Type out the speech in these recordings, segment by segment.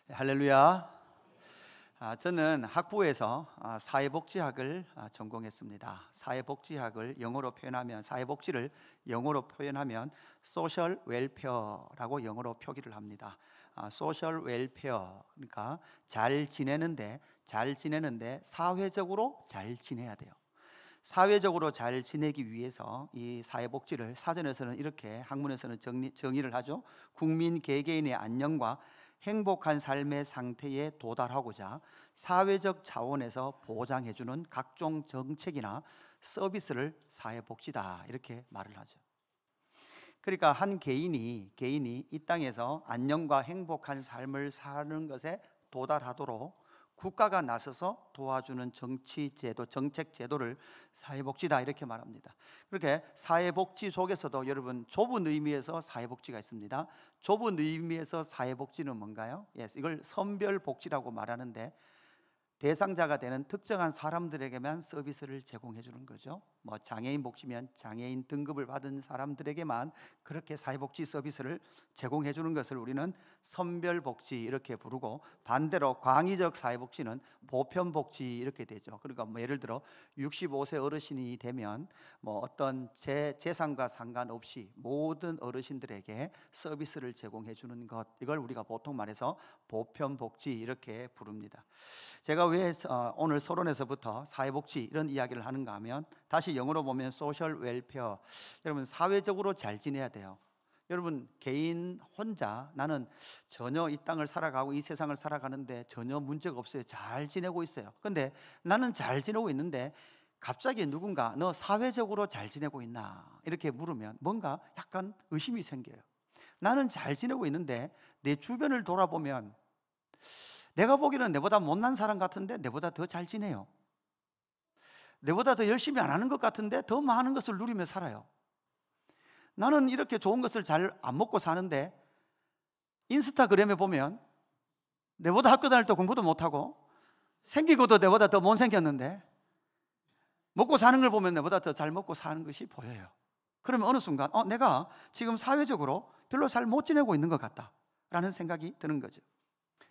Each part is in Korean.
할렐루야. 저는 학부에서 사회복지학을 전공했습니다. 사회복지학을 영어로 표현하면, 사회복지를 영어로 표현하면 소셜 웰페어라고 영어로 표기를 합니다. 소셜 웰페어, 그러니까 잘 지내는데 사회적으로 잘 지내야 돼요. 사회적으로 잘 지내기 위해서 이 사회복지를 사전에서는 이렇게, 학문에서는 정의를 하죠. 국민 개개인의 안녕과 행복한 삶의 상태에 도달하고자 사회적 차원에서 보장해주는 각종 정책이나 서비스를 사회복지다, 이렇게 말을 하죠. 그러니까 한 개인이 이 땅에서 안녕과 행복한 삶을 사는 것에 도달하도록 국가가 나서서 도와주는 정책 제도를 사회복지다, 이렇게 말합니다. 그렇게 사회복지 속에서도 여러분 좁은 의미에서 사회복지가 있습니다. 좁은 의미에서 사회복지는 뭔가요? 이걸 선별복지라고 말하는데, 대상자가 되는 특정한 사람들에게만 서비스를 제공해 주는 거죠. 장애인 복지면 장애인 등급을 받은 사람들에게만 그렇게 사회복지 서비스를 제공해 주는 것을 우리는 선별복지 이렇게 부르고, 반대로 광의적 사회복지는 보편복지 이렇게 되죠. 그러니까 예를 들어 65세 어르신이 되면 어떤 재산과 상관없이 모든 어르신들에게 서비스를 제공해 주는 것, 이걸 우리가 보통 말해서 보편복지 이렇게 부릅니다. 제가 왜 오늘 서론에서부터 사회복지 이런 이야기를 하는가 하면, 다시 영어로 보면 소셜 웰페어, 여러분 사회적으로 잘 지내야 돼요. 여러분 개인 혼자 나는 전혀 이 땅을 살아가고 이 세상을 살아가는데 전혀 문제가 없어요. 잘 지내고 있어요. 근데 나는 잘 지내고 있는데 갑자기 누군가 너 사회적으로 잘 지내고 있나 이렇게 물으면 뭔가 약간 의심이 생겨요. 나는 잘 지내고 있는데 내 주변을 돌아보면 내가 보기에는 내보다 못난 사람 같은데 내보다 더 잘 지내요. 내보다 더 열심히 안 하는 것 같은데 더 많은 것을 누리며 살아요. 나는 이렇게 좋은 것을 잘 안 먹고 사는데 인스타그램에 보면 내보다 학교 다닐 때 공부도 못하고 생기고도 내보다 더 못생겼는데 먹고 사는 걸 보면 내보다 더 잘 먹고 사는 것이 보여요. 그러면 어느 순간 내가 지금 사회적으로 별로 잘 못 지내고 있는 것 같다라는 생각이 드는 거죠.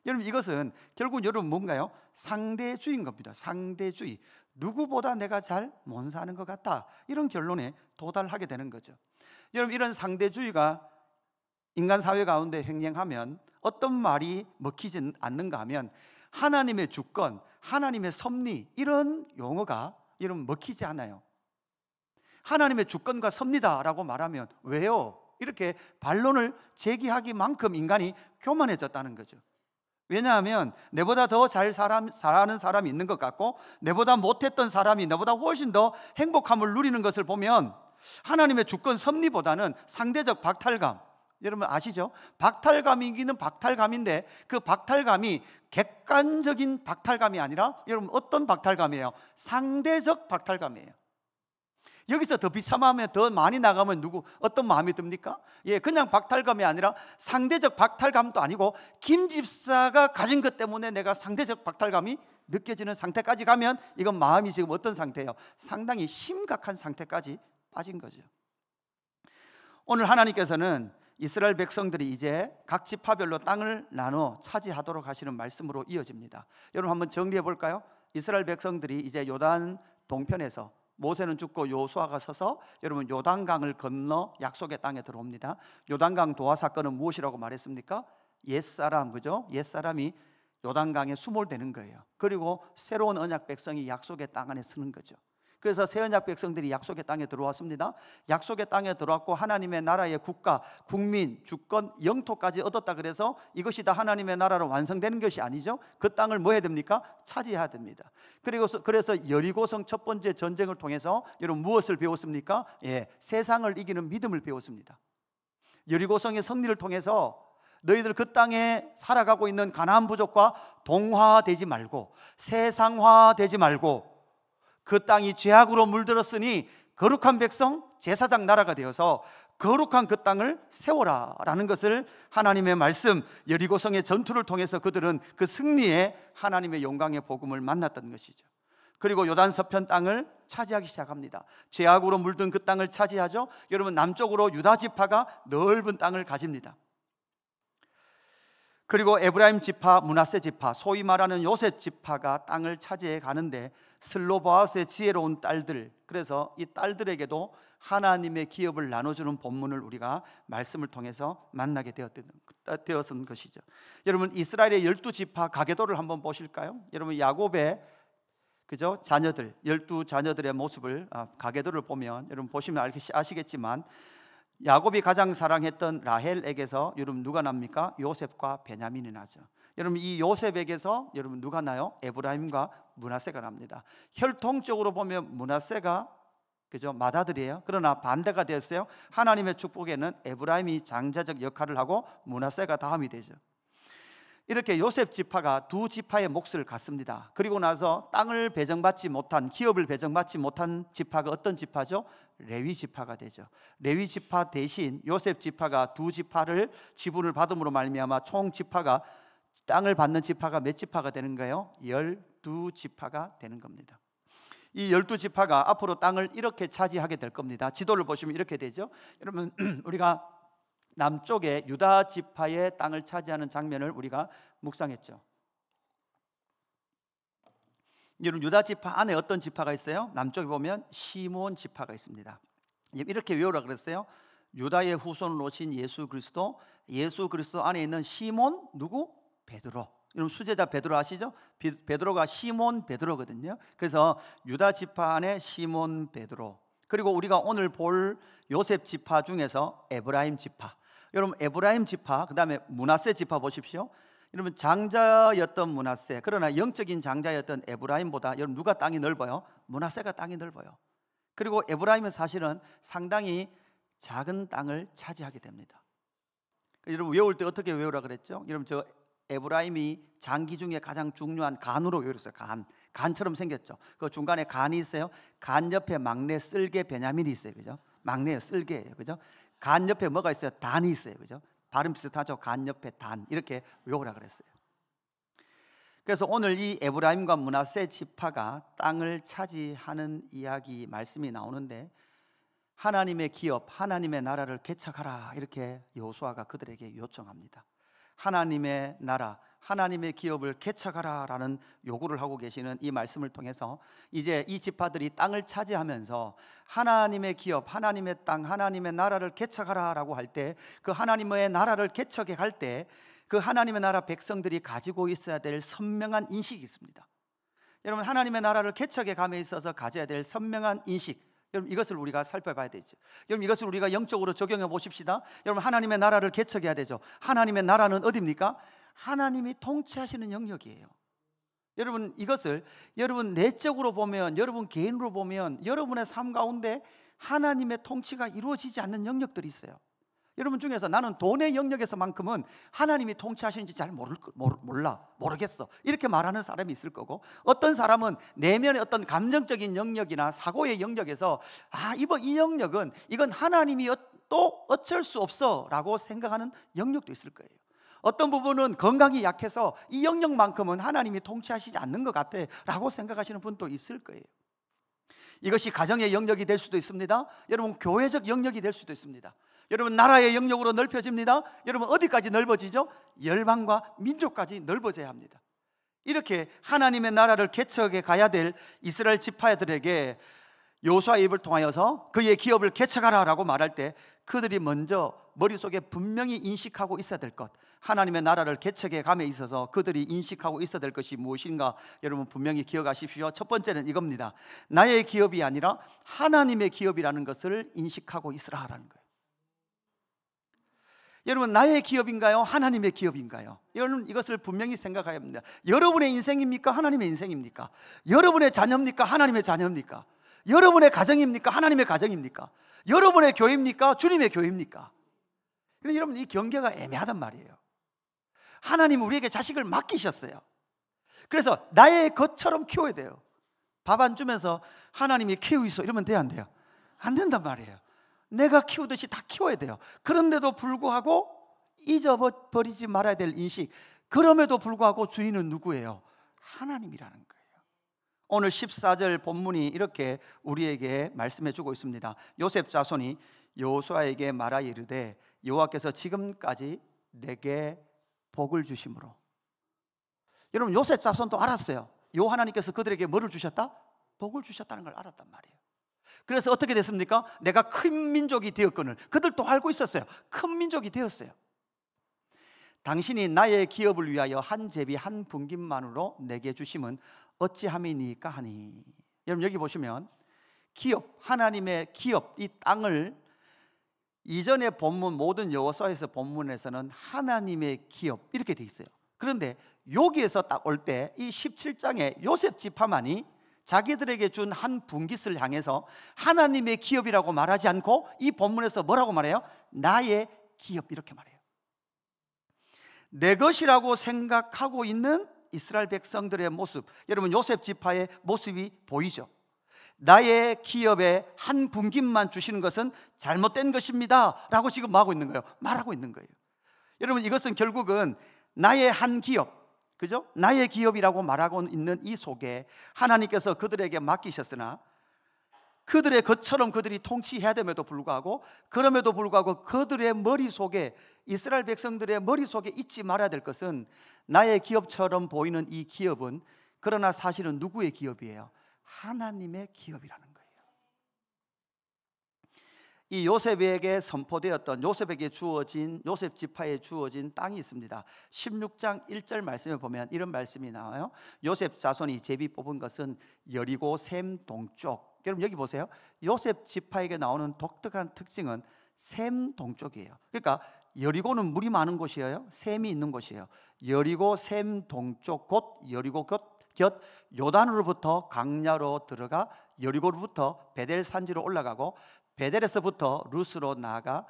여러분 이것은 결국 여러분 뭔가요? 상대주의인 겁니다. 상대주의. 누구보다 내가 잘 못 사는 것 같다, 이런 결론에 도달하게 되는 거죠. 여러분 이런 상대주의가 인간 사회 가운데 횡행하면 어떤 말이 먹히지 않는가 하면 하나님의 주권, 하나님의 섭리, 이런 용어가 여러분 먹히지 않아요. 하나님의 주권과 섭리다라고 말하면 왜요? 이렇게 반론을 제기하기만큼 인간이 교만해졌다는 거죠. 왜냐하면 내보다 더 잘 살아가는 사람이 있는 것 같고 내보다 못했던 사람이 내보다 훨씬 더 행복함을 누리는 것을 보면 하나님의 주권 섭리보다는 상대적 박탈감, 여러분 아시죠? 박탈감이기는 박탈감인데 그 박탈감이 객관적인 박탈감이 아니라 여러분 어떤 박탈감이에요? 상대적 박탈감이에요. 여기서 더 비참하면 더 많이 나가면 어떤 마음이 듭니까? 그냥 박탈감이 아니라 상대적 박탈감도 아니고 김 집사가 가진 것 때문에 내가 상대적 박탈감이 느껴지는 상태까지 가면 이건 마음이 지금 어떤 상태예요? 상당히 심각한 상태까지 빠진 거죠. 오늘 하나님께서는 이스라엘 백성들이 이제 각 지파별로 땅을 나눠 차지하도록 하시는 말씀으로 이어집니다. 여러분 한번 정리해 볼까요? 이스라엘 백성들이 이제 요단 동편에서 모세는 죽고 여호수아가 서서 여러분 요단강을 건너 약속의 땅에 들어옵니다. 요단강 도하 사건은 무엇이라고 말했습니까? 옛사람, 그죠? 옛사람이 요단강에 수몰되는 거예요. 그리고 새로운 언약 백성이 약속의 땅 안에 서는 거죠. 그래서 새 언약 백성들이 약속의 땅에 들어왔습니다. 약속의 땅에 들어왔고 하나님의 나라의 국가, 국민, 주권, 영토까지 얻었다. 그래서 이것이 다 하나님의 나라로 완성되는 것이 아니죠. 그 땅을 뭐 해야 됩니까? 차지해야 됩니다. 그래서 여리고성 첫 번째 전쟁을 통해서 여러분 무엇을 배웠습니까? 세상을 이기는 믿음을 배웠습니다. 여리고성의 승리를 통해서 너희들 그 땅에 살아가고 있는 가나안 부족과 동화되지 말고 세상화되지 말고 그 땅이 죄악으로 물들었으니 거룩한 백성, 제사장 나라가 되어서 거룩한 그 땅을 세워라 라는 것을 하나님의 말씀, 여리고성의 전투를 통해서 그들은 그 승리에 하나님의 영광의 복음을 만났던 것이죠. 그리고 요단 서편 땅을 차지하기 시작합니다. 죄악으로 물든 그 땅을 차지하죠. 여러분 남쪽으로 유다 지파가 넓은 땅을 가집니다. 그리고 에브라임 지파, 므낫세 지파, 소위 말하는 요셉 지파가 땅을 차지해 가는데 슬로보아스의 지혜로운 딸들, 그래서 이 딸들에게도 하나님의 기업을 나눠주는 본문을 우리가 말씀을 통해서 만나게 되었던 것이죠. 여러분, 이스라엘의 12지파 가계도를 한번 보실까요? 여러분, 야곱의 그죠? 자녀들, 12자녀들의 모습을 가계도를 보면 여러분 보시면 아시겠지만 야곱이 가장 사랑했던 라헬에게서 여러분 누가 납니까? 요셉과 베냐민이 나죠. 여러분, 이 요셉에게서 여러분 누가 나요? 에브라임과 므낫세가 납니다. 혈통적으로 보면 므낫세가 그죠? 맏아들이에요. 그러나 반대가 되었어요. 하나님의 축복에는 에브라임이 장자적 역할을 하고 므낫세가 다음이 되죠. 이렇게 요셉 지파가 두 지파의 몫을 갖습니다. 그리고 나서 땅을 배정받지 못한, 기업을 배정받지 못한 지파가 어떤 지파죠? 레위 지파가 되죠. 레위 지파 대신 요셉 지파가 두 지파를 지분을 받음으로 말미암아 총 지파가, 땅을 받는 지파가 몇 지파가 되는 거예요? 12지파가 되는 겁니다. 이 12지파가 앞으로 땅을 이렇게 차지하게 될 겁니다. 지도를 보시면 이렇게 되죠. 여러분, 우리가 남쪽에 유다 지파의 땅을 차지하는 장면을 우리가 묵상했죠. 여러분, 유다 지파 안에 어떤 지파가 있어요? 남쪽에 보면 시므온 지파가 있습니다. 이렇게 외우라 그랬어요. 유다의 후손으로 오신 예수 그리스도, 예수 그리스도 안에 있는 시몬, 누구? 베드로. 여러분, 수제자 베드로 아시죠? 베드로가 시몬 베드로거든요. 그래서 유다 지파 안에 시몬 베드로, 그리고 우리가 오늘 볼 요셉 지파 중에서 에브라임 지파, 여러분 에브라임 지파, 그 다음에 므낫세 지파 보십시오. 여러분, 장자였던 므낫세, 그러나 영적인 장자였던 에브라임보다 여러분 누가 땅이 넓어요? 므낫세가 땅이 넓어요. 그리고 에브라임은 사실은 상당히 작은 땅을 차지하게 됩니다. 여러분, 외울 때 어떻게 외우라 그랬죠? 여러분, 저 에브라임이 장기 중에 가장 중요한 간으로 외웠어요. 간처럼 생겼죠. 그 중간에 간이 있어요. 간 옆에 막내 쓸개 베냐민이 있어요. 그죠? 막내 쓸개예요. 그죠? 간 옆에 뭐가 있어요? 단이 있어요. 그죠? 발음 비슷하죠. 간 옆에 단, 이렇게 외우라 그랬어요. 그래서 오늘 이 에브라임과 므낫세 지파가 땅을 차지하는 이야기 말씀이 나오는데, 하나님의 기업, 하나님의 나라를 개척하라, 이렇게 여호수아가 그들에게 요청합니다. 하나님의 나라, 하나님의 기업을 개척하라라는 요구를 하고 계시는 이 말씀을 통해서 이제 이 지파들이 땅을 차지하면서 하나님의 기업, 하나님의 땅, 하나님의 나라를 개척하라라고 할 때, 그 하나님의 나라를 개척해 갈 때 그 하나님의 나라 백성들이 가지고 있어야 될 선명한 인식이 있습니다. 여러분, 하나님의 나라를 개척해 감에 있어서 가져야 될 선명한 인식, 여러분 이것을 우리가 살펴봐야 되죠. 여러분, 이것을 우리가 영적으로 적용해 보십시다. 여러분, 하나님의 나라를 개척해야 되죠. 하나님의 나라는 어디입니까? 하나님이 통치하시는 영역이에요. 여러분, 이것을 여러분 내적으로 보면, 여러분 개인으로 보면 여러분의 삶 가운데 하나님의 통치가 이루어지지 않는 영역들이 있어요. 여러분 중에서 나는 돈의 영역에서만큼은 하나님이 통치하시는지 잘 모르겠어, 이렇게 말하는 사람이 있을 거고, 어떤 사람은 내면의 어떤 감정적인 영역이나 사고의 영역에서 이 영역은 이건 하나님이 또 어쩔 수 없어 라고 생각하는 영역도 있을 거예요. 어떤 부분은 건강이 약해서 이 영역만큼은 하나님이 통치하시지 않는 것 같아 라고 생각하시는 분도 있을 거예요. 이것이 가정의 영역이 될 수도 있습니다. 여러분, 교회적 영역이 될 수도 있습니다. 여러분, 나라의 영역으로 넓혀집니다. 여러분, 어디까지 넓어지죠? 열방과 민족까지 넓어져야 합니다. 이렇게 하나님의 나라를 개척해 가야 될 이스라엘 지파들에게 여호수아의 입을 통하여서 그의 기업을 개척하라라고 말할 때 그들이 먼저 머릿속에 분명히 인식하고 있어야 될 것, 하나님의 나라를 개척해 감에 있어서 그들이 인식하고 있어야 될 것이 무엇인가, 여러분 분명히 기억하십시오. 첫 번째는 이겁니다. 나의 기업이 아니라 하나님의 기업이라는 것을 인식하고 있으라라는 거예요. 여러분, 나의 기업인가요? 하나님의 기업인가요? 여러분, 이것을 분명히 생각해야 합니다. 여러분의 인생입니까? 하나님의 인생입니까? 여러분의 자녀입니까? 하나님의 자녀입니까? 여러분의 가정입니까? 하나님의 가정입니까? 여러분의 교회입니까? 주님의 교회입니까? 근데 여러분, 이 경계가 애매하단 말이에요. 하나님 우리에게 자식을 맡기셨어요. 그래서 나의 것처럼 키워야 돼요. 밥 안 주면서 하나님이 키우이소 이러면 돼요, 안 돼요? 안 된단 말이에요. 내가 키우듯이 다 키워야 돼요. 그런데도 불구하고 잊어버리지 말아야 될 인식, 그럼에도 불구하고 주인은 누구예요? 하나님이라는 거예요. 오늘 14절 본문이 이렇게 우리에게 말씀해 주고 있습니다. 요셉 자손이 여호수아에게 말하 이르되 여호와께서 지금까지 내게 복을 주심으로. 여러분 요셉 자손도 알았어요. 요 하나님께서 그들에게 뭐를 주셨다? 복을 주셨다는 걸 알았단 말이에요. 그래서 어떻게 됐습니까? 내가 큰 민족이 되었거늘. 그들도 알고 있었어요. 큰 민족이 되었어요. 당신이 나의 기업을 위하여 한 제비 한 분깃만으로 내게 주심은 어찌함이니까 하니. 여러분 여기 보시면 기업, 하나님의 기업, 이 땅을 이전의 본문 모든 여호수아에서 본문에서는 하나님의 기업 이렇게 돼 있어요. 그런데 여기에서 딱 올 때 이 17장에 요셉 지파만이 자기들에게 준 한 분깃을 향해서 하나님의 기업이라고 말하지 않고 이 본문에서 뭐라고 말해요? 나의 기업 이렇게 말해요. 내 것이라고 생각하고 있는 이스라엘 백성들의 모습, 여러분 요셉 지파의 모습이 보이죠? 나의 기업에 한 분깃만 주시는 것은 잘못된 것입니다 라고 지금 말하고 있는 거예요. 여러분 이것은 결국은 나의 한 기업, 그죠? 나의 기업이라고 말하고 있는 이 속에 하나님께서 그들에게 맡기셨으나 그들의 것처럼 그들이 통치해야 됨에도 불구하고 그들의 머릿속에, 이스라엘 백성들의 머릿속에 잊지 말아야 될 것은 나의 기업처럼 보이는 이 기업은 그러나 사실은 누구의 기업이에요? 하나님의 기업이라는 거예요. 이 요셉에게 선포되었던, 요셉에게 주어진, 요셉 지파에 주어진 땅이 있습니다. 16장 1절 말씀에 보면 이런 말씀이 나와요. 요셉 자손이 제비 뽑은 것은 여리고 셈 동쪽. 여러분 여기 보세요. 요셉 지파에게 나오는 독특한 특징은 셈 동쪽이에요. 그러니까 여리고는 물이 많은 곳이에요. 셈이 있는 곳이에요. 여리고 셈 동쪽, 곧 여리고 곁 요단으로부터 강야로 들어가 여리고로부터 베델 산지로 올라가고 베델에서부터 루스로 나아가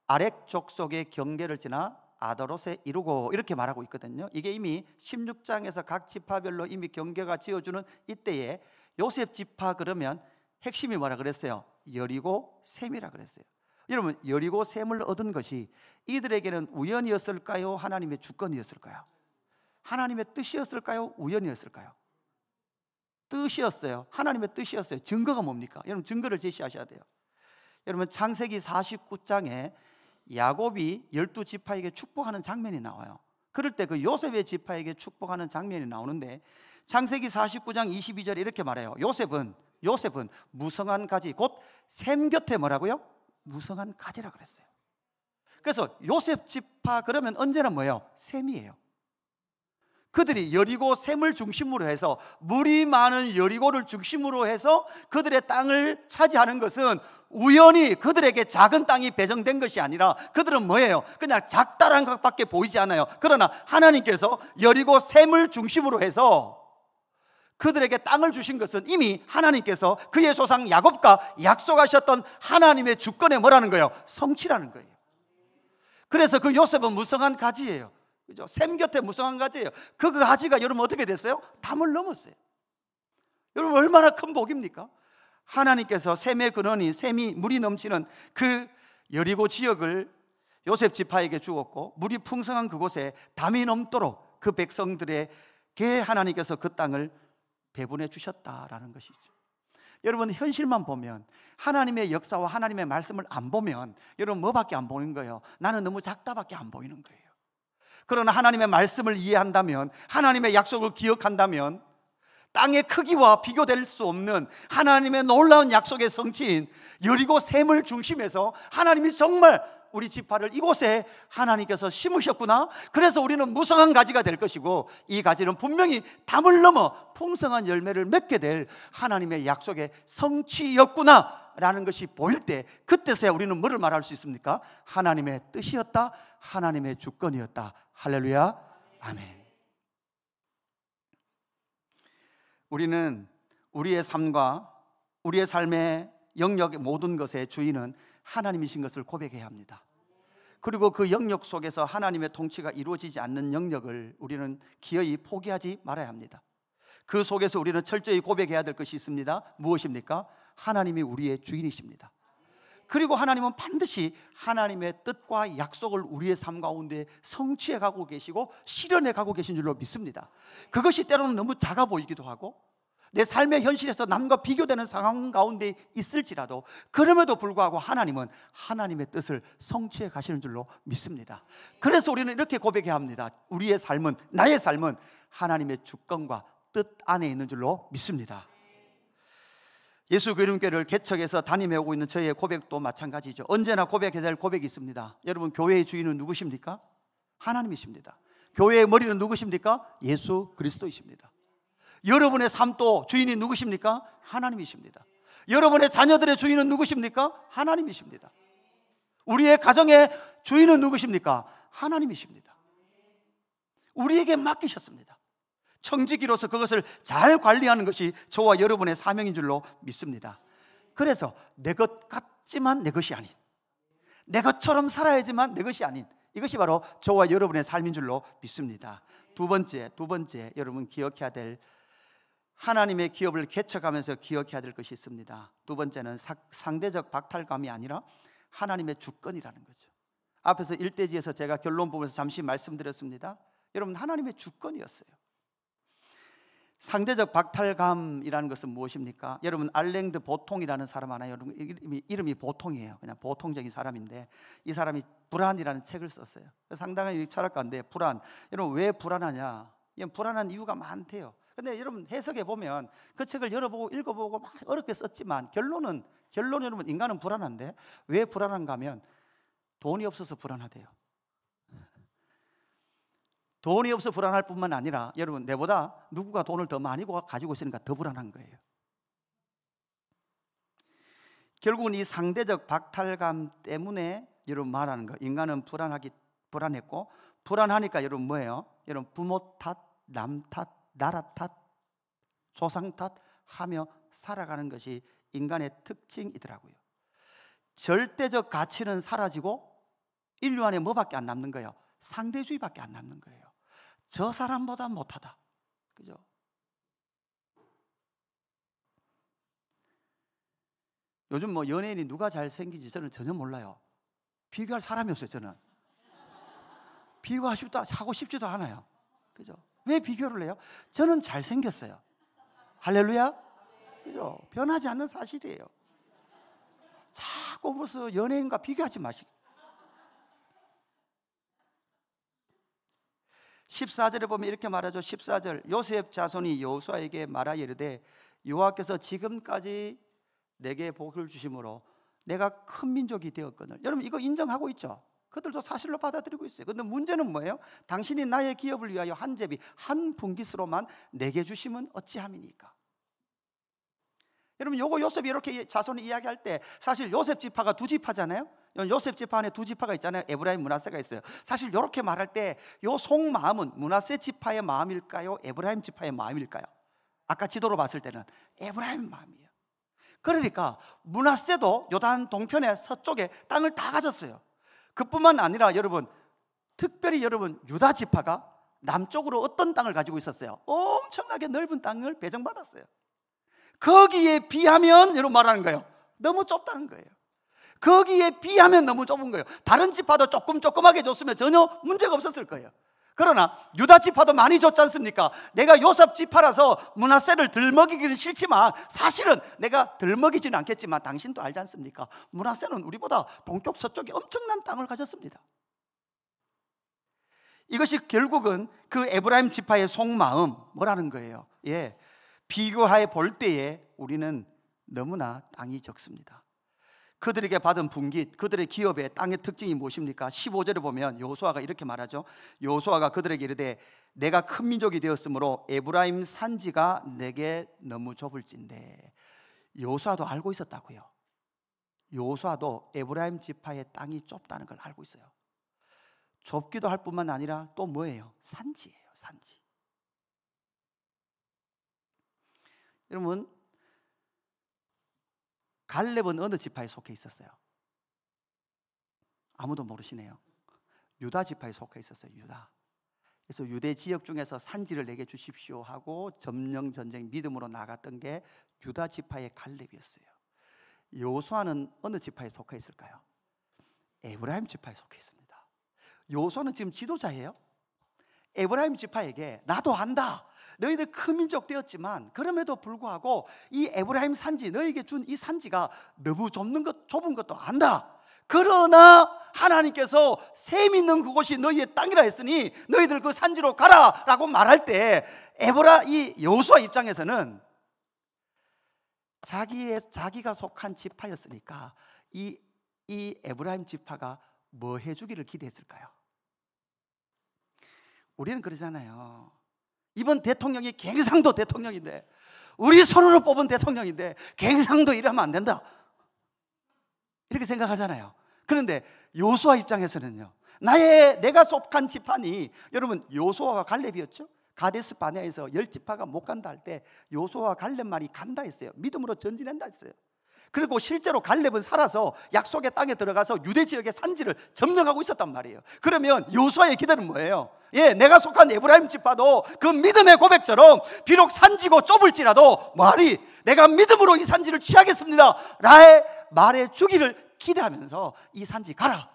아렉 족속의 경계를 지나 아다롯에 이르고, 이렇게 말하고 있거든요. 이게 이미 16장에서 각 지파별로 이미 경계가 지어주는 이때에 요셉 지파 그러면 핵심이 뭐라 그랬어요? 여리고 셈이라 그랬어요. 여러분 여리고 셈을 얻은 것이 이들에게는 우연이었을까요? 하나님의 주권이었을까요? 하나님의 뜻이었을까요? 우연이었을까요? 뜻이었어요. 하나님의 뜻이었어요. 증거가 뭡니까? 여러분 증거를 제시하셔야 돼요. 여러분 창세기 49장에 야곱이 12지파에게 축복하는 장면이 나와요. 그럴 때 그 요셉의 지파에게 축복하는 장면이 나오는데 창세기 49장 22절에 이렇게 말해요. 요셉은 무성한 가지, 곧 셈 곁에 뭐라고요? 무성한 가지라 그랬어요. 그래서 요셉 지파 그러면 언제나 뭐예요? 셈이에요. 그들이 여리고 셈을 중심으로 해서, 물이 많은 여리고를 중심으로 해서 그들의 땅을 차지하는 것은 우연히 그들에게 작은 땅이 배정된 것이 아니라 그들은 뭐예요? 그냥 작다란 것밖에 보이지 않아요. 그러나 하나님께서 여리고 셈을 중심으로 해서 그들에게 땅을 주신 것은 이미 하나님께서 그의 조상 야곱과 약속하셨던 하나님의 주권에 뭐라는 거예요? 성취라는 거예요. 그래서 그 요셉은 무성한 가지예요. 그죠? 셈 곁에 무성한 가지예요. 그 가지가 여러분 어떻게 됐어요? 담을 넘었어요. 여러분 얼마나 큰 복입니까? 하나님께서 셈의 근원이, 셈이 물이 넘치는 그 여리고 지역을 요셉 지파에게 주었고, 물이 풍성한 그곳에 담이 넘도록 그 백성들에게 하나님께서 그 땅을 배분해 주셨다라는 것이죠. 여러분 현실만 보면, 하나님의 역사와 하나님의 말씀을 안 보면 여러분 뭐밖에 안 보이는 거예요? 나는 너무 작다밖에 안 보이는 거예요. 그러나 하나님의 말씀을 이해한다면, 하나님의 약속을 기억한다면 땅의 크기와 비교될 수 없는 하나님의 놀라운 약속의 성취인 여리고 셈을 중심해서 하나님이 정말 우리 지파를 이곳에 하나님께서 심으셨구나, 그래서 우리는 무성한 가지가 될 것이고 이 가지는 분명히 담을 넘어 풍성한 열매를 맺게 될 하나님의 약속의 성취였구나 라는 것이 보일 때, 그때서야 우리는 뭐를 말할 수 있습니까? 하나님의 뜻이었다, 하나님의 주권이었다. 할렐루야, 아멘. 우리는 우리의 삶과 우리의 삶의 영역의 모든 것의 주인은 하나님이신 것을 고백해야 합니다. 그리고 그 영역 속에서 하나님의 통치가 이루어지지 않는 영역을 우리는 기어이 포기하지 말아야 합니다. 그 속에서 우리는 철저히 고백해야 될 것이 있습니다. 무엇입니까? 하나님이 우리의 주인이십니다. 그리고 하나님은 반드시 하나님의 뜻과 약속을 우리의 삶 가운데 성취해 가고 계시고 실현해 가고 계신 줄로 믿습니다. 그것이 때로는 너무 작아 보이기도 하고 내 삶의 현실에서 남과 비교되는 상황 가운데 있을지라도 그럼에도 불구하고 하나님은 하나님의 뜻을 성취해 가시는 줄로 믿습니다. 그래서 우리는 이렇게 고백해야 합니다. 우리의 삶은, 나의 삶은 하나님의 주권과 뜻 안에 있는 줄로 믿습니다. 예수 그림교회를 개척해서 담임해 오고 있는 저희의 고백도 마찬가지죠. 언제나 고백해야 될 고백이 있습니다. 여러분, 교회의 주인은 누구십니까? 하나님이십니다. 교회의 머리는 누구십니까? 예수 그리스도이십니다. 여러분의 삶도 주인이 누구십니까? 하나님이십니다. 여러분의 자녀들의 주인은 누구십니까? 하나님이십니다. 우리의 가정의 주인은 누구십니까? 하나님이십니다. 우리에게 맡기셨습니다. 청지기로서 그것을 잘 관리하는 것이 저와 여러분의 사명인 줄로 믿습니다. 그래서 내 것 같지만 내 것이 아닌, 내 것처럼 살아야지만 내 것이 아닌, 이것이 바로 저와 여러분의 삶인 줄로 믿습니다. 두 번째 여러분 기억해야 될, 하나님의 기업을 개척하면서 기억해야 될 것이 있습니다. 두 번째는 상대적 박탈감이 아니라 하나님의 주권이라는 거죠. 앞에서 일대지에서 제가 결론 부분에서 잠시 말씀드렸습니다. 여러분, 하나님의 주권이었어요. 상대적 박탈감이라는 것은 무엇입니까? 여러분, 알랭드 보통이라는 사람 하나요? 여러분, 이름이 보통이에요. 그냥 보통적인 사람인데, 이 사람이 불안이라는 책을 썼어요. 상당히 철학가인데, 불안. 여러분, 왜 불안하냐? 불안한 이유가 많대요. 근데 여러분, 해석해 보면 그 책을 열어보고 읽어보고 막 어렵게 썼지만 결론은 여러분, 인간은 불안한데 왜 불안한가 하면 돈이 없어서 불안하대요. 돈이 없어 불안할 뿐만 아니라 여러분, 내보다 누구가 돈을 더 많이 가지고 있으니까 더 불안한 거예요. 결국은 이 상대적 박탈감 때문에 여러분 말하는 거, 인간은 불안했고, 불안하니까 여러분 뭐예요? 여러분, 부모 탓, 남 탓, 나라 탓, 조상 탓 하며 살아가는 것이 인간의 특징이더라고요. 절대적 가치는 사라지고 인류 안에 뭐밖에 안 남는 거예요? 상대주의밖에 안 남는 거예요. 저 사람보다 못하다, 그죠? 요즘 뭐 연예인이 누가 잘생기지 저는 전혀 몰라요. 비교할 사람이 없어요. 저는 비교하고 싶지도 않아요. 그죠? 왜 비교를 해요? 저는 잘생겼어요. 할렐루야. 그죠? 변하지 않는 사실이에요. 자꾸 무슨 연예인과 비교하지 마시고. 14절에 보면 이렇게 말하죠. 14절, 요셉 자손이 여호수아에게 말하여 이르되 여호와께서 지금까지 내게 복을 주심으로 내가 큰 민족이 되었거늘. 여러분, 이거 인정하고 있죠? 그들도 사실로 받아들이고 있어요. 그런데 문제는 뭐예요? 당신이 나의 기업을 위하여 한 제비 한 분깃으로만 내게 주심은 어찌함이니까. 여러분, 요거 요셉이 이렇게 자손이 이야기할 때 사실 요셉 지파가 두 지파잖아요. 요셉 지파 안에 두 지파가 있잖아요. 에브라임, 므낫세가 있어요. 사실 이렇게 말할 때 요 속마음은 므낫세 지파의 마음일까요? 에브라임 지파의 마음일까요? 아까 지도로 봤을 때는 에브라임 마음이에요. 그러니까 므낫세도 요단 동편의 서쪽에 땅을 다 가졌어요. 그뿐만 아니라 여러분, 특별히 여러분, 유다 지파가 남쪽으로 어떤 땅을 가지고 있었어요? 엄청나게 넓은 땅을 배정받았어요. 거기에 비하면 여러분 말하는 거예요. 너무 좁다는 거예요. 거기에 비하면 너무 좁은 거예요. 다른 지파도 조그맣게 줬으면 전혀 문제가 없었을 거예요. 그러나 유다 지파도 많이 줬지 않습니까? 내가 요셉 지파라서 므낫세를 덜 먹이기는 싫지만 사실은 내가 덜 먹이지는 않겠지만 당신도 알지 않습니까? 므낫세는 우리보다 동쪽 서쪽에 엄청난 땅을 가졌습니다. 이것이 결국은 그 에브라임 지파의 속마음, 뭐라는 거예요? 예, 비교해 볼 때에 우리는 너무나 땅이 적습니다. 그들에게 받은 분깃, 그들의 기업의 땅의 특징이 무엇입니까? 15절에 보면 여호수아가 이렇게 말하죠. 여호수아가 그들에게 이르되 내가 큰 민족이 되었으므로 에브라임 산지가 내게 너무 좁을진데. 여호수아도 알고 있었다고요. 여호수아도 에브라임 지파의 땅이 좁다는 걸 알고 있어요. 좁기도 할 뿐만 아니라 또 뭐예요? 산지예요. 산지. 여러분, 갈렙은 어느 지파에 속해 있었어요? 아무도 모르시네요. 유다 지파에 속해 있었어요. 유다. 그래서 유대 지역 중에서 산지를 내게 주십시오 하고 점령 전쟁 믿음으로 나갔던 게 유다 지파의 갈렙이었어요. 여호수아는 어느 지파에 속해 있을까요? 에브라임 지파에 속해 있습니다. 여호수아는 지금 지도자예요. 에브라임 지파에게 나도 안다, 너희들 큰 민족 되었지만 그럼에도 불구하고 이 에브라임 산지, 너희에게 준 이 산지가 너무 좁은 것도 안다. 그러나 하나님께서 셈 있는 그곳이 너희의 땅이라 했으니 너희들 그 산지로 가라 라고 말할 때 이 여호수아 입장에서는 자기가 속한 지파였으니까 이 에브라임 지파가 뭐 해주기를 기대했을까요? 우리는 그러잖아요. 이번 대통령이 갱상도 대통령인데, 우리 손으로 뽑은 대통령인데 갱상도 이러면 안 된다, 이렇게 생각하잖아요. 그런데 여호수아 입장에서는요, 내가 속한 지파니, 여러분 여호수아가 갈렙이었죠. 가데스 바네아에서 10지파가 못 간다 할 때 여호수아와 갈렙만이 간다 했어요. 믿음으로 전진한다 했어요. 그리고 실제로 갈렙은 살아서 약속의 땅에 들어가서 유대 지역의 산지를 점령하고 있었단 말이에요. 그러면 여호수아의 기대는 뭐예요? 내가 속한 에브라임 지파도 그 믿음의 고백처럼 비록 산지고 좁을지라도 내가 믿음으로 이 산지를 취하겠습니다 라의 말해 주기를 기대하면서 이 산지 가라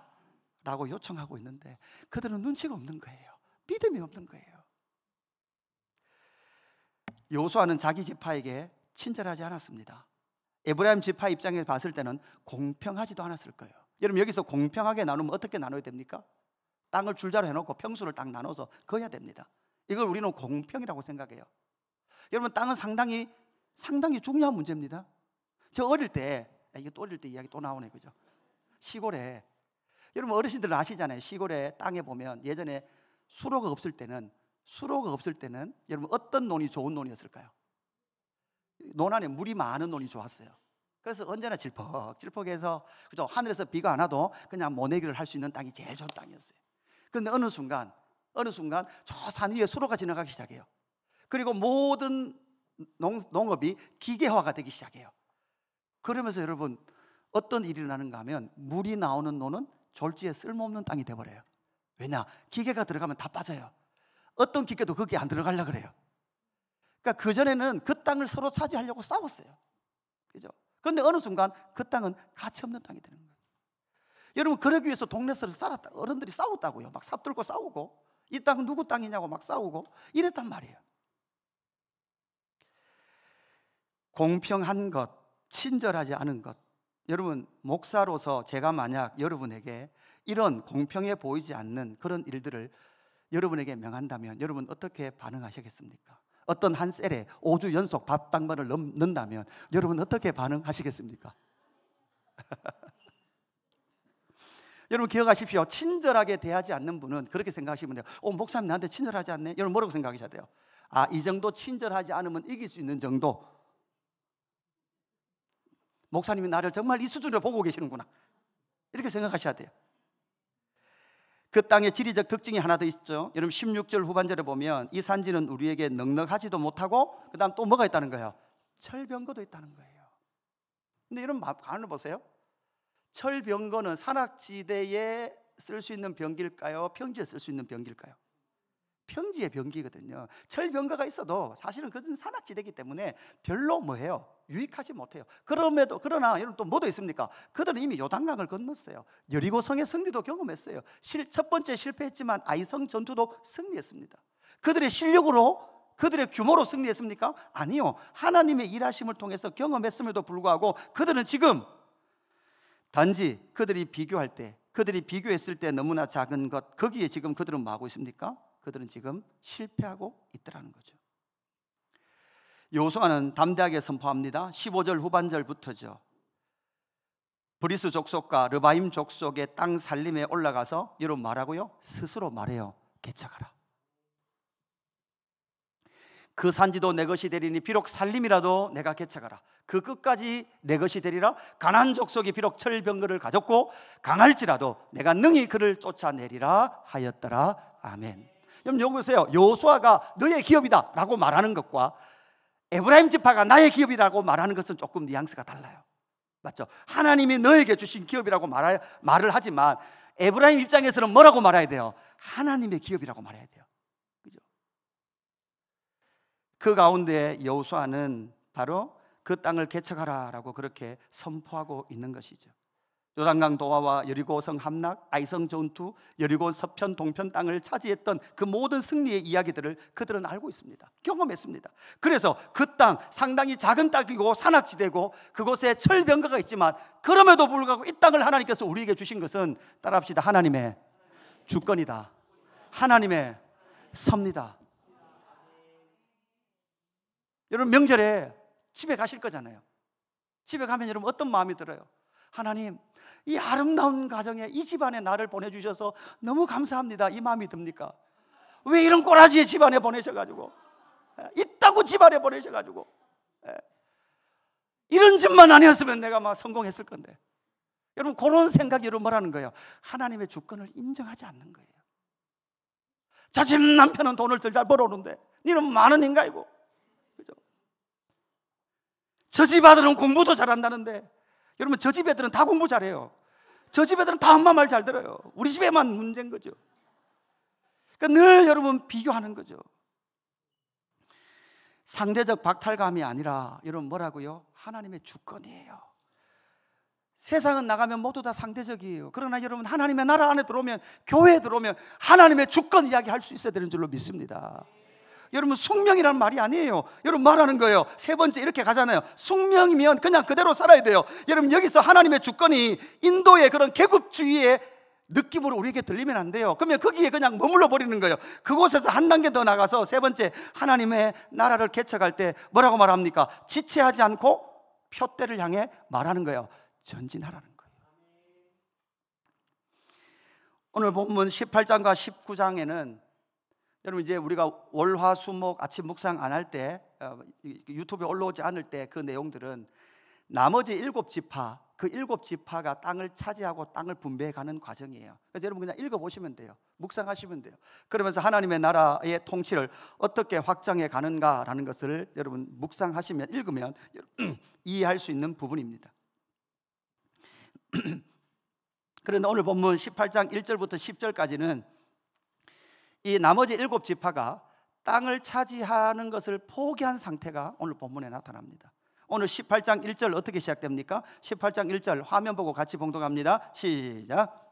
라고 요청하고 있는데, 그들은 눈치가 없는 거예요. 믿음이 없는 거예요. 여호수아는 자기 지파에게 친절하지 않았습니다. 에브라임 지파 입장에서 봤을 때는 공평하지도 않았을 거예요. 여러분, 여기서 공평하게 나누면 어떻게 나눠야 됩니까? 땅을 줄자로 해놓고 평수를 딱 나눠서 그어야 됩니다. 이걸 우리는 공평이라고 생각해요. 여러분, 땅은 상당히 중요한 문제입니다. 저 어릴 때, 이게 또 어릴 때 이야기 또 나오네, 그죠? 시골에, 여러분 어르신들은 아시잖아요. 시골에 땅에 보면 예전에 수로가 없을 때는 여러분 어떤 논이 좋은 논이었을까요? 논 안에 물이 많은 논이 좋았어요. 그래서 언제나 질퍽질퍽해서, 그죠? 하늘에서 비가 안 와도 그냥 모내기를 할 수 있는 땅이 제일 좋은 땅이었어요. 그런데 어느 순간 저 산 위에 수로가 지나가기 시작해요. 그리고 모든 농업이 기계화가 되기 시작해요. 그러면서 여러분 어떤 일이 일어나는가 하면, 물이 나오는 논은 졸지에 쓸모없는 땅이 돼버려요. 왜냐? 기계가 들어가면 다 빠져요. 어떤 기계도 거기 안 들어가려고 그래요. 그러니까 그전에는 그 땅을 서로 차지하려고 싸웠어요. 그죠? 그런데 어느 순간 그 땅은 가치 없는 땅이 되는 거예요. 여러분, 그러기 위해서 동네에서 살았다, 어른들이 싸웠다고요. 막 삽들고 싸우고, 이 땅은 누구 땅이냐고 막 싸우고 이랬단 말이에요. 공평한 것, 친절하지 않은 것. 여러분, 목사로서 제가 만약 여러분에게 이런 공평해 보이지 않는 그런 일들을 여러분에게 명한다면 여러분 어떻게 반응하시겠습니까? 어떤 한 셀에 5주 연속 밥 당번을 넣는다면 여러분 어떻게 반응하시겠습니까? 여러분 기억하십시오. 친절하게 대하지 않는 분은 그렇게 생각하시면 돼요. 목사님 나한테 친절하지 않네? 여러분 뭐라고 생각하셔야 돼요? 이 정도 친절하지 않으면 이길 수 있는 정도, 목사님이 나를 정말 이 수준으로 보고 계시는구나, 이렇게 생각하셔야 돼요. 그 땅의 지리적 특징이 하나 더 있죠. 여러분 16절 후반절에 보면 이 산지는 우리에게 넉넉하지도 못하고, 그 다음 또 뭐가 있다는 거예요? 철병거도 있다는 거예요. 근데 여러분 가만히 보세요. 철병거는 산악지대에 쓸 수 있는 병기일까요? 평지에 쓸 수 있는 병기일까요? 평지의 병기거든요. 철병거가 있어도 사실은 그것은 산악지대이기 때문에 별로 유익하지 못해요. 그러나 여러분 또 뭐도 있습니까? 그들은 이미 요단강을 건넜어요. 여리고성의 승리도 경험했어요. 첫 번째 실패했지만 아이성 전투도 승리했습니다. 그들의 실력으로, 그들의 규모로 승리했습니까? 아니요. 하나님의 일하심을 통해서 경험했음에도 불구하고 그들은 지금 단지 그들이 비교했을 때 너무나 작은 것, 거기에 지금 그들은 뭐 하고 있습니까? 그들은 지금 실패하고 있더라는 거죠. 여호수아는 담대하게 선포합니다. 15절 후반절부터죠. 브리스 족속과 르바임 족속의 땅 살림에 올라가서 여러분 말하고요, 스스로 말해요. 개척하라. 그 산지도 내 것이 되리니 비록 살림이라도 내가 개척하라. 그 끝까지 내 것이 되리라. 가나안 족속이 비록 철병거를 가졌고 강할지라도 내가 능히 그를 쫓아내리라 하였더라. 아멘. 여러분 여기 보세요. 여호수아가 너의 기업이다 라고 말하는 것과 에브라임 지파가 나의 기업이라고 말하는 것은 조금 뉘앙스가 달라요. 맞죠? 하나님이 너에게 주신 기업이라고 말을 하지만 에브라임 입장에서는 뭐라고 말해야 돼요? 하나님의 기업이라고 말해야 돼요. 그죠? 그 가운데 여호수아는 바로 그 땅을 개척하라 라고 그렇게 선포하고 있는 것이죠. 요단강 도하와 여리고성 함락, 아이성 전투, 여리고 서편 동편 땅을 차지했던 그 모든 승리의 이야기들을 그들은 알고 있습니다. 경험했습니다. 그래서 그 땅 상당히 작은 땅이고 산악지대고 그곳에 철병거가 있지만 그럼에도 불구하고 이 땅을 하나님께서 우리에게 주신 것은, 따라합시다, 하나님의 주권이다, 하나님의 섭니다. 여러분 명절에 집에 가실 거잖아요. 집에 가면 여러분 어떤 마음이 들어요? 하나님, 이 아름다운 가정에 이 집안에 나를 보내주셔서 너무 감사합니다, 이 마음이 듭니까? 왜 이런 꼬라지의 집안에 보내셔가지고, 있다고 집안에 보내셔가지고, 이런 집만 아니었으면 내가 막 성공했을 건데. 여러분 그런 생각이 여러분 뭐라는 거예요? 하나님의 주권을 인정하지 않는 거예요. 저 집 남편은 돈을 덜 잘 벌어오는데 니는 많은 인가이고, 그죠? 저 집 아들은 공부도 잘한다는데, 여러분 저 집 애들은 다 공부 잘해요. 저 집 애들은 다 엄마 말 잘 들어요. 우리 집에만 문제인 거죠. 그러니까 늘 여러분 비교하는 거죠. 상대적 박탈감이 아니라 여러분 뭐라고요? 하나님의 주권이에요. 세상은 나가면 모두 다 상대적이에요. 그러나 여러분 하나님의 나라 안에 들어오면, 교회에 들어오면 하나님의 주권 이야기 할 수 있어야 되는 줄로 믿습니다. 여러분 숙명이라는 말이 아니에요. 여러분 말하는 거예요. 세 번째 이렇게 가잖아요. 숙명이면 그냥 그대로 살아야 돼요. 여러분 여기서 하나님의 주권이 인도의 그런 계급주의의 느낌으로 우리에게 들리면 안 돼요. 그러면 거기에 그냥 머물러 버리는 거예요. 그곳에서 한 단계 더 나가서 세 번째, 하나님의 나라를 개척할 때 뭐라고 말합니까? 지체하지 않고 표대를 향해 말하는 거예요. 전진하라는 거예요. 오늘 본문 18장과 19장에는 여러분 이제 우리가 월화수목 아침 묵상 안 할 때, 유튜브에 올라오지 않을 때 그 내용들은 나머지 7지파, 그 7지파가 땅을 차지하고 땅을 분배해 가는 과정이에요. 그래서 여러분 그냥 읽어보시면 돼요. 묵상하시면 돼요. 그러면서 하나님의 나라의 통치를 어떻게 확장해 가는가라는 것을 여러분 묵상하시면, 읽으면 이해할 수 있는 부분입니다. 그런데 오늘 본문 18장 1절부터 10절까지는 이 나머지 7지파가 땅을 차지하는 것을 포기한 상태가 오늘 본문에 나타납니다. 오늘 18장 1절 어떻게 시작됩니까? 18장 1절 화면 보고 같이 봉독합니다. 시작.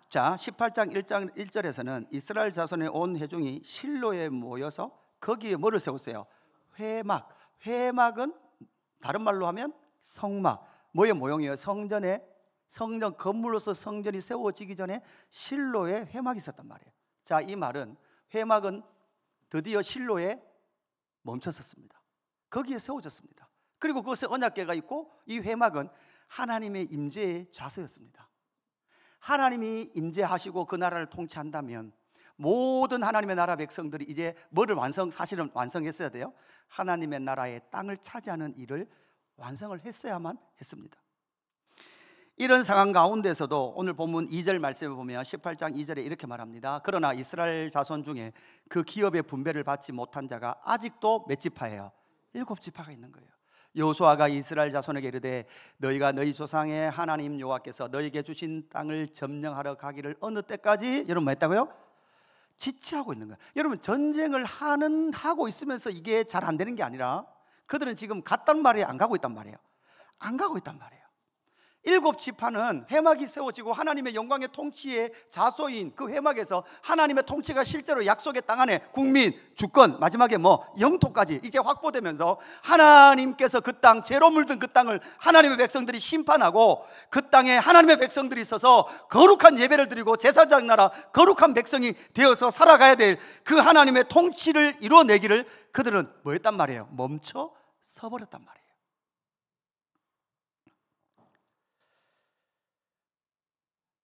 자, 18장 1절에서는 이스라엘 자손의 온 회중이 실로에 모여서 거기에 뭐를 세웠어요? 회막. 회막은 다른 말로 하면 성막. 뭐의 모형이에요? 성전 건물로서 성전이 세워지기 전에 실로에 회막이 있었단 말이에요. 자, 이 말은 회막은 드디어 실로에 멈춰섰습니다. 거기에 세워졌습니다. 그리고 그것에 언약궤가 있고, 이 회막은 하나님의 임재의 좌서였습니다. 하나님이 임재하시고 그 나라를 통치한다면 모든 하나님의 나라 백성들이 이제 뭐를 사실은 완성했어야 돼요. 하나님의 나라의 땅을 차지하는 일을 완성을 했어야만 했습니다. 이런 상황 가운데서도 오늘 본문 2절 말씀을 보면 18장 2절에 이렇게 말합니다. 그러나 이스라엘 자손 중에 그 기업의 분배를 받지 못한 자가 아직도 몇 지파예요? 7지파가 있는 거예요. 여호수아가 이스라엘 자손에게 이르되 너희가 너희 조상의 하나님 여호와께서 너희에게 주신 땅을 점령하러 가기를 어느 때까지, 여러분 뭐 했다고요? 지체하고 있는 거예요. 여러분 전쟁을 하고 있으면서 이게 잘 안 되는 게 아니라 그들은 지금 갔단 말이에요? 안 가고 있단 말이에요? 안 가고 있단 말이에요. 7지파는 회막이 세워지고 하나님의 영광의 통치의 자소인 그 회막에서 하나님의 통치가 실제로 약속의 땅 안에 국민, 주권, 마지막에 영토까지 이제 확보되면서 하나님께서 그 땅, 죄로 물든 그 땅을 하나님의 백성들이 심판하고 그 땅에 하나님의 백성들이 있어서 거룩한 예배를 드리고 제사장 나라, 거룩한 백성이 되어서 살아가야 될 그 하나님의 통치를 이루어내기를 그들은 뭐 했단 말이에요? 멈춰 서버렸단 말이에요.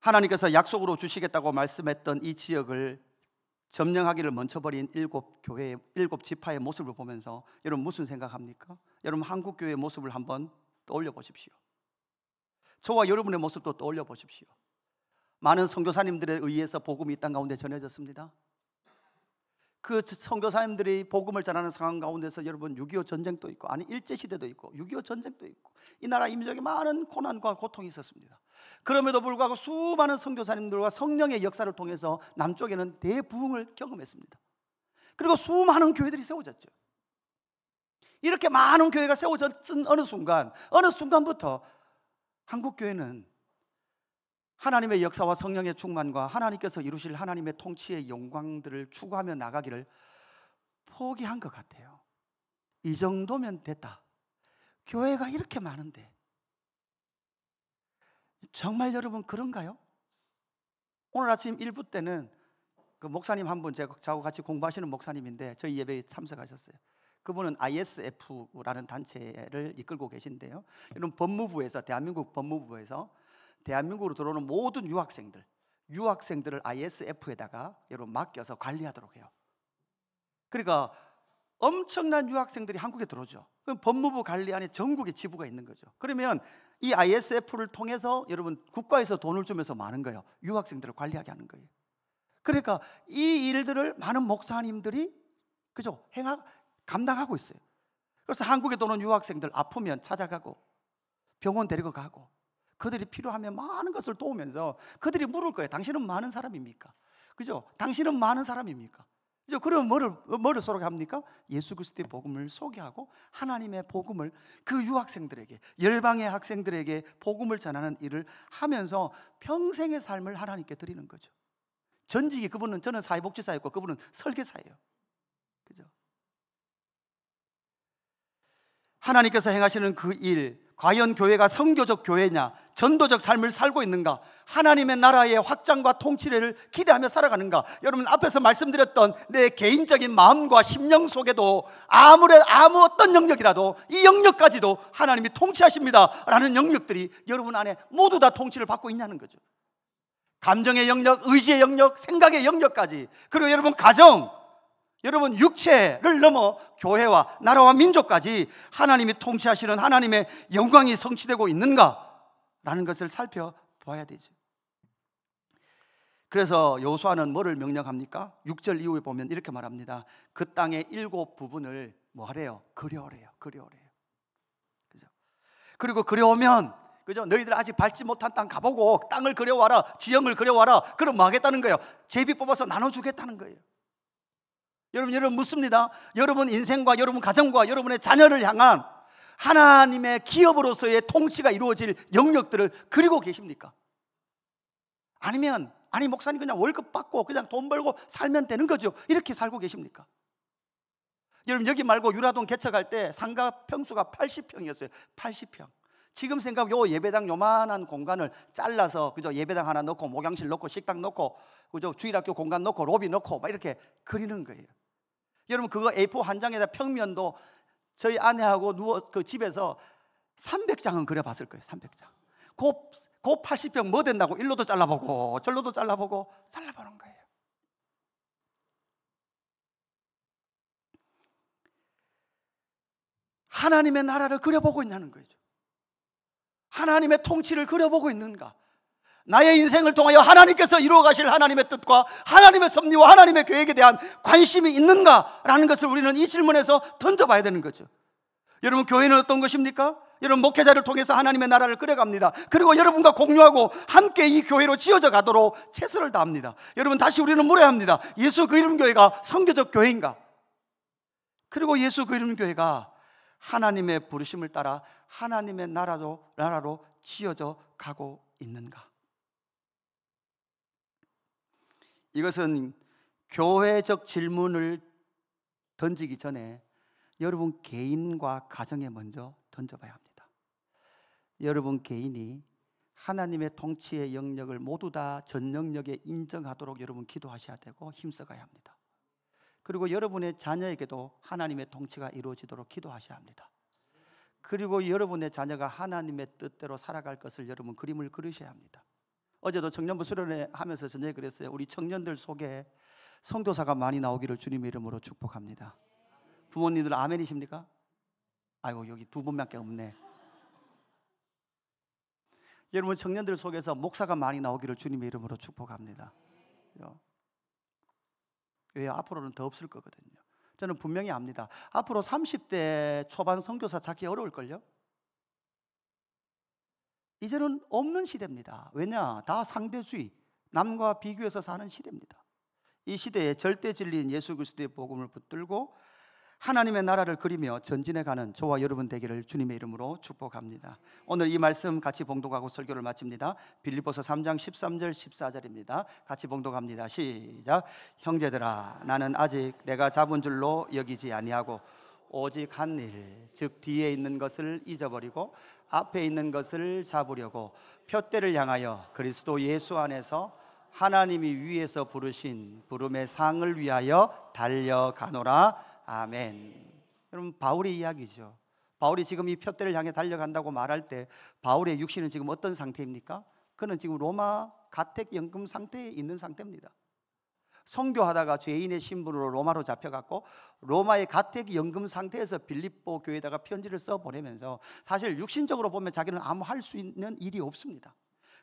하나님께서 약속으로 주시겠다고 말씀했던 이 지역을 점령하기를 멈춰버린 7지파의 모습을 보면서 여러분 무슨 생각합니까? 여러분 한국교회의 모습을 한번 떠올려 보십시오. 저와 여러분의 모습도 떠올려 보십시오. 많은 선교사님들에 의해서 복음이 이 땅 가운데 전해졌습니다. 그 선교사님들이 복음을 전하는 상황 가운데서 여러분 6.25 전쟁도 있고, 아니 일제시대도 있고 6.25 전쟁도 있고 이 나라 이민족에 많은 고난과 고통이 있었습니다. 그럼에도 불구하고 수많은 선교사님들과 성령의 역사를 통해서 남쪽에는 대부흥을 경험했습니다. 그리고 수많은 교회들이 세워졌죠. 이렇게 많은 교회가 세워졌던 어느 순간부터 한국 교회는 하나님의 역사와 성령의 충만과 하나님께서 이루실 하나님의 통치의 영광들을 추구하며 나가기를 포기한 것 같아요. 이 정도면 됐다. 교회가 이렇게 많은데 정말 여러분 그런가요? 오늘 아침 1부 때는 그 목사님 한 분, 저하고 같이 공부하시는 목사님인데 저희 예배에 참석하셨어요. 그분은 ISF라는 단체를 이끌고 계신데요. 이런 법무부에서, 대한민국 법무부에서 대한민국으로 들어오는 모든 유학생들을 ISF에다가 여러분 맡겨서 관리하도록 해요. 그러니까 엄청난 유학생들이 한국에 들어오죠. 그럼 법무부 관리 안에 전국에 지부가 있는 거죠. 그러면 이 ISF를 통해서 여러분 국가에서 돈을 주면서 많은 거예요. 유학생들을 관리하게 하는 거예요. 그러니까 이 일들을 많은 목사님들이 그죠? 감당하고 있어요. 그래서 한국에 들어오는 유학생들 아프면 찾아가고 병원 데리고 가고 그들이 필요하면 많은 것을 도우면서 그들이 물을 거예요. 당신은 많은 사람입니까? 그죠? 당신은 많은 사람입니까? 그죠? 그럼 뭐를 소개합니까? 예수 그리스도의 복음을 소개하고 하나님의 복음을 그 유학생들에게, 열방의 학생들에게 복음을 전하는 일을 하면서 평생의 삶을 하나님께 드리는 거죠. 전직이 저는 사회복지사였고 그분은 설계사예요. 그죠? 하나님께서 행하시는 그 일, 과연 교회가 선교적 교회냐, 전도적 삶을 살고 있는가, 하나님의 나라의 확장과 통치를 기대하며 살아가는가. 여러분 앞에서 말씀드렸던 내 개인적인 마음과 심령 속에도 아무 어떤 영역이라도 이 영역까지도 하나님이 통치하십니다 라는 영역들이 여러분 안에 모두 다 통치를 받고 있냐는 거죠. 감정의 영역, 의지의 영역, 생각의 영역까지, 그리고 여러분 가정, 여러분 육체를 넘어 교회와 나라와 민족까지 하나님이 통치하시는 하나님의 영광이 성취되고 있는가라는 것을 살펴봐야 되죠. 그래서 여호수아는 뭐를 명령합니까? 6절 이후에 보면 이렇게 말합니다. 그 땅의 7 부분을 뭐 하래요? 그려오래요. 그죠? 그리고 그려오면 그죠? 너희들 아직 밟지 못한 땅 가보고 땅을 그려와라, 지형을 그려와라. 그럼 뭐 하겠다는 거예요? 제비 뽑아서 나눠주겠다는 거예요. 여러분 묻습니다. 여러분 인생과 여러분 가정과 여러분의 자녀를 향한 하나님의 기업으로서의 통치가 이루어질 영역들을 그리고 계십니까? 아니면 목사님 그냥 월급 받고 그냥 돈 벌고 살면 되는 거죠, 이렇게 살고 계십니까? 여러분 여기 말고 유라동 개척할 때 상가 평수가 80평이었어요 80평. 지금 생각 요 예배당 요만한 공간을 잘라서 그죠? 예배당 하나 넣고 목양실 넣고 식당 넣고 그죠? 주일학교 공간 넣고 로비 넣고 막 이렇게 그리는 거예요. 여러분 그거 A4 한 장에다 평면도 저희 아내하고 그 집에서 300장은 그려봤을 거예요. 300장. 그 80평 뭐 된다고 일로도 잘라보고 절로도 잘라보는 거예요. 하나님의 나라를 그려보고 있냐는 거죠. 하나님의 통치를 그려보고 있는가? 나의 인생을 통하여 하나님께서 이루어 가실 하나님의 뜻과 하나님의 섭리와 하나님의 계획에 대한 관심이 있는가라는 것을 우리는 이 질문에서 던져봐야 되는 거죠. 여러분 교회는 어떤 것입니까? 여러분 목회자를 통해서 하나님의 나라를 그려갑니다. 그리고 여러분과 공유하고 함께 이 교회로 지어져 가도록 최선을 다합니다. 여러분 다시 우리는 물어야 합니다. 예수 그 이름 교회가 선교적 교회인가? 그리고 예수 그 이름 교회가 하나님의 부르심을 따라 하나님의 나라로 지어져 가고 있는가? 이것은 교회적 질문을 던지기 전에 여러분 개인과 가정에 먼저 던져봐야 합니다. 여러분 개인이 하나님의 통치의 영역을 모두 다 전 영역에 인정하도록 여러분 기도하셔야 되고 힘써가야 합니다. 그리고 여러분의 자녀에게도 하나님의 통치가 이루어지도록 기도하셔야 합니다. 그리고 여러분의 자녀가 하나님의 뜻대로 살아갈 것을 여러분 그림을 그리셔야 합니다. 어제도 청년부 수련회 하면서 저녁에 그랬어요. 우리 청년들 속에 선교사가 많이 나오기를 주님의 이름으로 축복합니다. 부모님들 아멘이십니까? 아이고 여기 2분밖에 없네. 여러분 청년들 속에서 목사가 많이 나오기를 주님의 이름으로 축복합니다. 왜요? 앞으로는 더 없을 거거든요. 저는 분명히 압니다. 앞으로 30대 초반 선교사 찾기 어려울걸요? 이제는 없는 시대입니다. 왜냐? 다 상대주의, 남과 비교해서 사는 시대입니다. 이 시대에 절대 진리인 예수 그리스도의 복음을 붙들고 하나님의 나라를 그리며 전진해가는 저와 여러분 되기를 주님의 이름으로 축복합니다. 오늘 이 말씀 같이 봉독하고 설교를 마칩니다. 빌립보서 3장 13절 14절입니다. 같이 봉독합니다. 시작. 형제들아, 나는 아직 내가 잡은 줄로 여기지 아니하고 오직 한 일, 즉 뒤에 있는 것을 잊어버리고 앞에 있는 것을 잡으려고 푯대를 향하여 그리스도 예수 안에서 하나님이 위에서 부르신 부름의 상을 위하여 달려가노라. 아멘. 여러분, 바울의 이야기죠. 바울이 지금 이 푯대를 향해 달려간다고 말할 때 바울의 육신은 지금 어떤 상태입니까? 그는 지금 로마 가택연금 상태에 있는 상태입니다. 선교하다가 죄인의 신분으로 로마로 잡혀갔고 로마의 가택연금 상태에서 빌립보 교회에다가 편지를 써보내면서 사실 육신적으로 보면 자기는 아무 할 수 있는 일이 없습니다.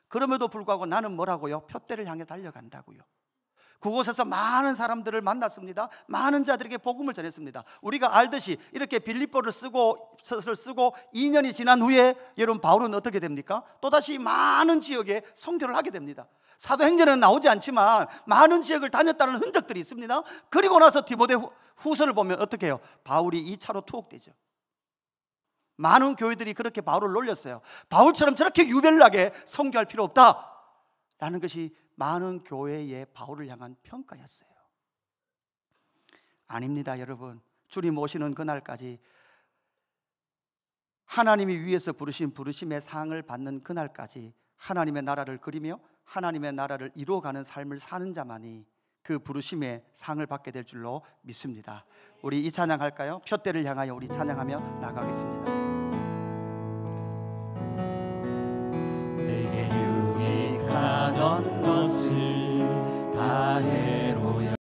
그럼에도 불구하고 나는 뭐라고요? 푯대를 향해 달려간다고요. 그곳에서 많은 사람들을 만났습니다. 많은 자들에게 복음을 전했습니다. 우리가 알듯이 이렇게 빌립보를 쓰고 2년이 지난 후에 여러분 바울은 어떻게 됩니까? 또다시 많은 지역에 선교를 하게 됩니다. 사도행전에는 나오지 않지만 많은 지역을 다녔다는 흔적들이 있습니다. 그리고 나서 디모데 후서를 보면 어떻게 해요? 바울이 2차로 투옥되죠. 많은 교회들이 그렇게 바울을 놀렸어요. 바울처럼 저렇게 유별나게 선교할 필요 없다라는 것이 많은 교회의 바울을 향한 평가였어요. 아닙니다, 여러분. 주님 오시는 그날까지, 하나님이 위에서 부르신 부르심의 상을 받는 그날까지 하나님의 나라를 그리며 하나님의 나라를 이루어가는 삶을 사는 자만이 그 부르심의 상을 받게 될 줄로 믿습니다. 우리 이 찬양할까요? 푯대를 향하여 우리 찬양하며 나가겠습니다. 내게 유익하던 것을 다해